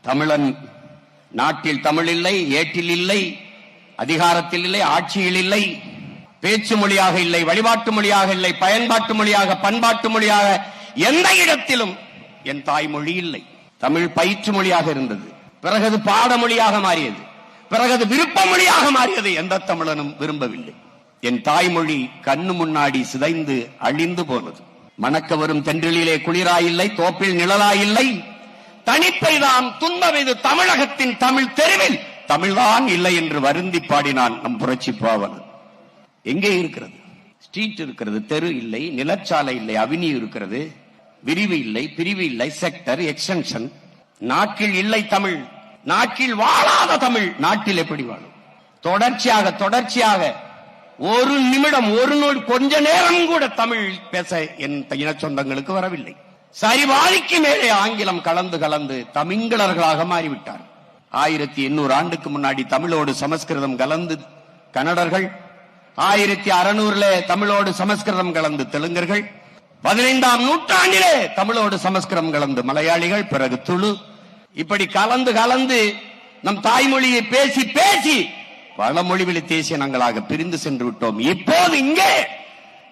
தமிழன் நாட்டில் தமிழ் இல்லை, ஏட்டில் இல்லை, அதிகாரத்தில் இல்லை, ஆட்சியில் இல்லை, பேச்சு மொழியாக இல்லை, வழிபாட்டு மொழியாக இல்லை, பயன்பாட்டு மொழியாக, பண்பாட்டு மொழியாக எந்த இடத்திலும் என் தாய்மொழி இல்லை. தமிழ் பயிற்று மொழியாக இருந்தது, பிறகு பாடமொழியாக மாறியது, பிறகு விருப்ப மொழியாக மாறியது. எந்த தமிழனும் விரும்பவில்லை. என் தாய்மொழி கண்ணு முன்னாடி சிதைந்து அழிந்து போனது. மணக்க வரும் தென்றலிலே குளிராயில்லை, தோப்பில் நிழலாயில்லை, தனிப்பைதான் துன்பமெய்து தமிழகத்தின் தமிழ் தெருவில் தமிழ்தான் இல்லை என்று வருந்தி பாடினான் நம் புரட்சி பாவலன். எங்கே இருக்கிறது? ஸ்ட்ரீட் இருக்கிறது, தெரு இல்லை, நிலச்சாலை இல்லை, அவென்யூ இருக்கிறது, விரிவு இல்லை, பிரிவு இல்லை, செக்டர், எக்ஸ்டென்ஷன். நாட்டில் இல்லை தமிழ், நாட்டில் வாழாத தமிழ் நாட்டில் எப்படி வாழும்? தொடர்ச்சியாக ஒரு நிமிடம், ஒரு நொடி, கொஞ்ச நேரம் கூட தமிழ் பேச என் இன சொந்தங்களுக்கு வரவில்லை. சரிபாதிக்கு மேலே ஆங்கிலம் கலந்து தமிழர்களாக மாறிவிட்டார். 1800 ஆண்டுக்கு முன்னாடி தமிழோடு சமஸ்கிருதம் கலந்து கன்னடர்கள், 1600 தமிழோடு சமஸ்கிருதம் கலந்து தெலுங்கர்கள், 15ஆம் நூற்றாண்டிலே தமிழோடு சமஸ்கிருதம் கலந்து மலையாளிகள், பிறகு துளு, இப்படி கலந்து நம் தாய்மொழியை பேசி பல மொழிவழி தேசியனங்களாக பிரிந்து சென்று விட்டோம். இப்போது இங்கே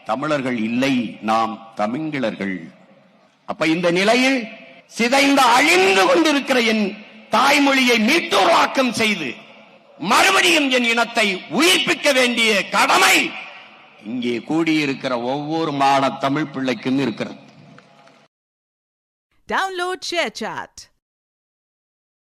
தமிழர்கள் இல்லை, நாம் தமிழர்கள். அப்ப இந்த நிலையில் சிதைந்து அழிந்து கொண்டிருக்கிற என் தாய்மொழியை மீட்டுருவாக்கம் செய்து மறுபடியும் என் இனத்தை உயிர்ப்பிக்க வேண்டிய கடமை இங்கே கூடியிருக்கிற ஒவ்வொரு மாணவ தமிழ் பிள்ளைக்கும் இருக்கிறது. Download ShareChat.